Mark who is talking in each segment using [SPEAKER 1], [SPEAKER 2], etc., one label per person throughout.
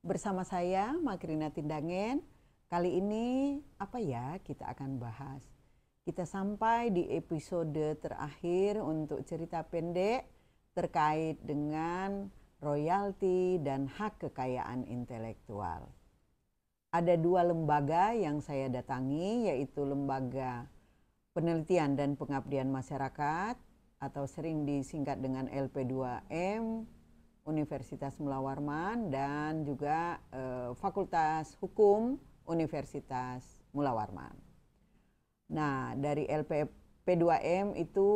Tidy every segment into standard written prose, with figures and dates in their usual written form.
[SPEAKER 1] bersama saya Makrina Tindangen. Kali ini apa ya kita akan bahas? Kita sampai di episode terakhir untuk cerita pendek terkait dengan royalti dan hak kekayaan intelektual. Ada dua lembaga yang saya datangi, yaitu Lembaga Penelitian dan Pengabdian Masyarakat atau sering disingkat dengan LP2M, Universitas Mula Warman, dan juga Fakultas Hukum Universitas Mula Warman. Nah, dari LP2M itu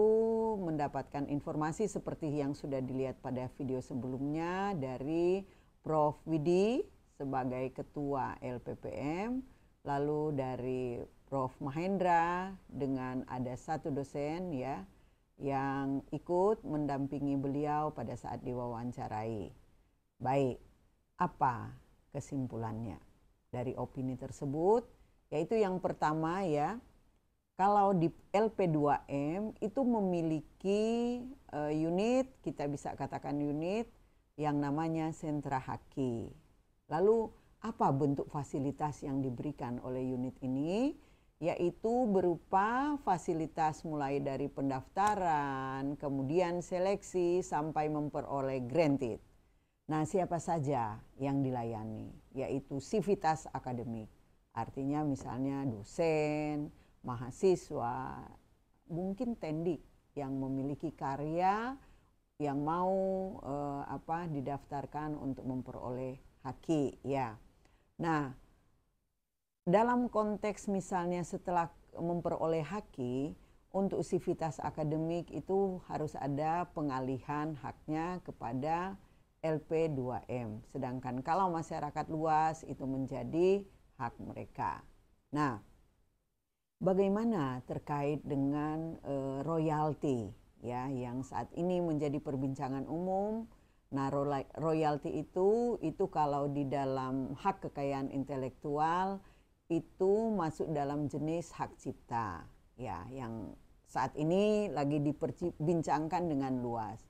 [SPEAKER 1] mendapatkan informasi seperti yang sudah dilihat pada video sebelumnya dari Prof. Widi sebagai Ketua LPPM, lalu dari Prof. Mahendra dengan ada satu dosen ya yang ikut mendampingi beliau pada saat diwawancarai. Baik, apa kesimpulannya dari opini tersebut? Yaitu yang pertama ya, kalau di LP2M itu memiliki unit, kita bisa katakan unit yang namanya sentra haki. Lalu apa bentuk fasilitas yang diberikan oleh unit ini? Yaitu berupa fasilitas mulai dari pendaftaran, kemudian seleksi sampai memperoleh granted. Nah, siapa saja yang dilayani? Yaitu sivitas akademik. Artinya misalnya dosen, mahasiswa, mungkin tendik yang memiliki karya yang mau didaftarkan untuk memperoleh haki ya. Nah, dalam konteks misalnya setelah memperoleh haki, untuk sivitas akademik itu harus ada pengalihan haknya kepada LP2M. Sedangkan kalau masyarakat luas itu menjadi hak mereka. Nah, bagaimana terkait dengan royalti ya yang saat ini menjadi perbincangan umum? Nah, royalti itu kalau di dalam hak kekayaan intelektual itu masuk dalam jenis hak cipta ya yang saat ini lagi diperbincangkan dengan luas.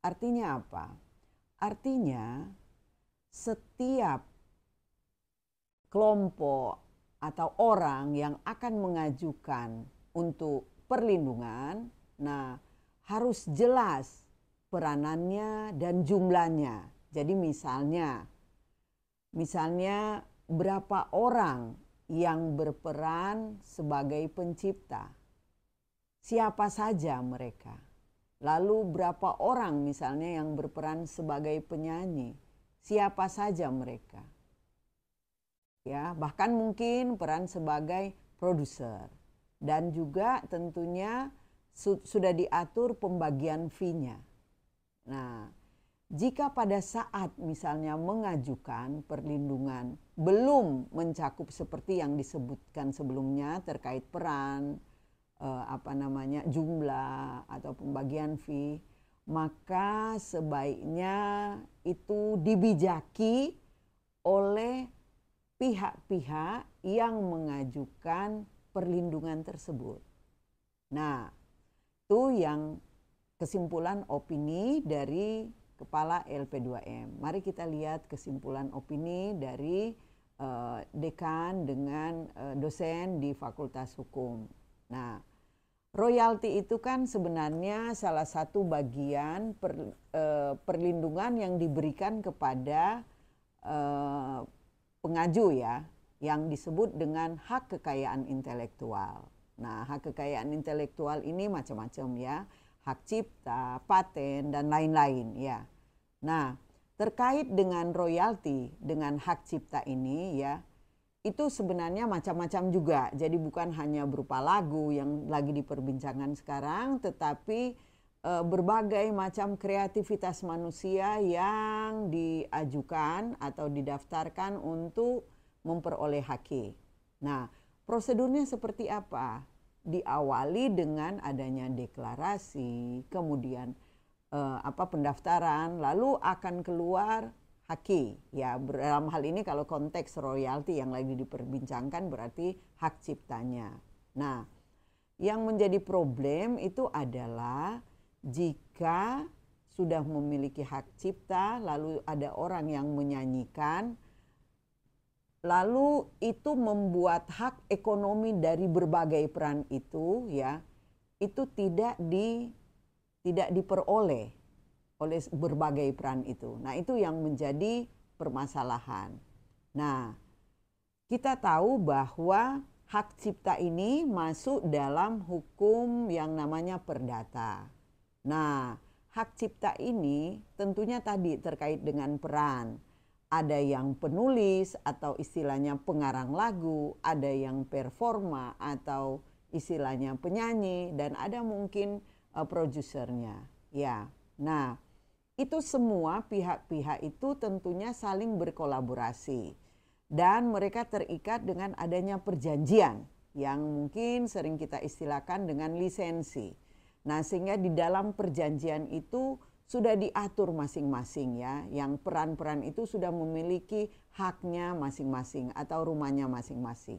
[SPEAKER 1] Artinya apa? Artinya setiap kelompok atau orang yang akan mengajukan untuk perlindungan, nah harus jelas peranannya dan jumlahnya. Jadi misalnya berapa orang yang berperan sebagai pencipta, siapa saja mereka. Lalu berapa orang misalnya yang berperan sebagai penyanyi, siapa saja mereka. Ya, bahkan mungkin peran sebagai produser. Dan juga tentunya sudah diatur pembagian fee-nya. Nah, jika pada saat misalnya mengajukan perlindungan belum mencakup seperti yang disebutkan sebelumnya terkait peran, jumlah atau pembagian fee, maka sebaiknya itu dibijaki oleh pihak-pihak yang mengajukan perlindungan tersebut. Nah, itu yang kesimpulan opini dari Kepala LP2M. Mari kita lihat kesimpulan opini dari dekan dengan dosen di Fakultas Hukum. Nah, royalti itu kan sebenarnya salah satu bagian perlindungan yang diberikan kepada pengaju ya, yang disebut dengan hak kekayaan intelektual. Nah, hak kekayaan intelektual ini macam-macam ya. Hak cipta, paten, dan lain-lain ya. Nah, terkait dengan royalti dengan hak cipta ini ya, itu sebenarnya macam-macam juga. Jadi bukan hanya berupa lagu yang lagi diperbincangkan sekarang, tetapi berbagai macam kreativitas manusia yang diajukan atau didaftarkan untuk memperoleh haki. Nah, prosedurnya seperti apa? Diawali dengan adanya deklarasi, kemudian pendaftaran, lalu akan keluar haki. Ya, dalam hal ini kalau konteks royalti yang lagi diperbincangkan berarti hak ciptanya. Nah, yang menjadi problem itu adalah jika sudah memiliki hak cipta, lalu ada orang yang menyanyikan, lalu itu membuat hak ekonomi dari berbagai peran itu ya itu tidak diperoleh oleh berbagai peran itu. Nah, itu yang menjadi permasalahan. Nah, kita tahu bahwa hak cipta ini masuk dalam hukum yang namanya perdata. Nah, hak cipta ini tentunya tadi terkait dengan peran. Ada yang penulis atau istilahnya pengarang lagu, ada yang performa atau istilahnya penyanyi, dan ada mungkin produsernya. Ya, nah itu semua pihak-pihak itu tentunya saling berkolaborasi dan mereka terikat dengan adanya perjanjian yang mungkin sering kita istilahkan dengan lisensi. Nah, sehingga di dalam perjanjian itu sudah diatur masing-masing ya, yang peran-peran itu sudah memiliki haknya masing-masing atau rumahnya masing-masing.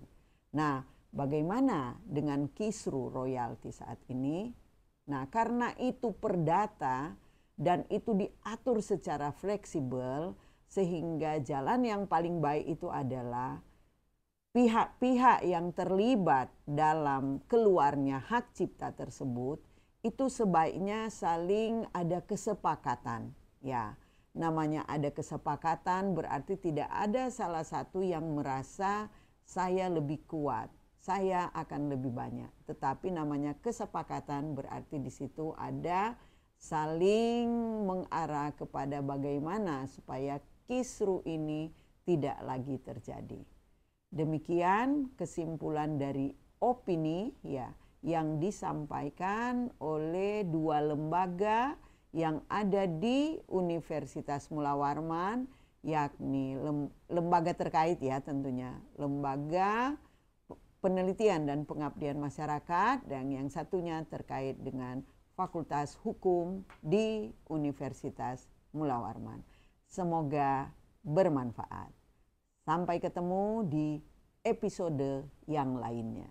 [SPEAKER 1] Nah, bagaimana dengan kisru royalti saat ini? Nah, karena itu perdata dan itu diatur secara fleksibel, sehingga jalan yang paling baik itu adalah pihak-pihak yang terlibat dalam keluarnya hak cipta tersebut itu sebaiknya saling ada kesepakatan. Ya, namanya ada kesepakatan berarti tidak ada salah satu yang merasa saya lebih kuat, saya akan lebih banyak. Tetapi namanya kesepakatan berarti di situ ada saling mengarah kepada bagaimana supaya kisru ini tidak lagi terjadi. Demikian kesimpulan dari opini ya yang disampaikan oleh dua lembaga yang ada di Universitas Mula Warman, yakni lembaga terkait ya tentunya, Lembaga Penelitian dan Pengabdian Masyarakat, dan yang satunya terkait dengan Fakultas Hukum di Universitas Mula Warman. Semoga bermanfaat. Sampai ketemu di episode yang lainnya.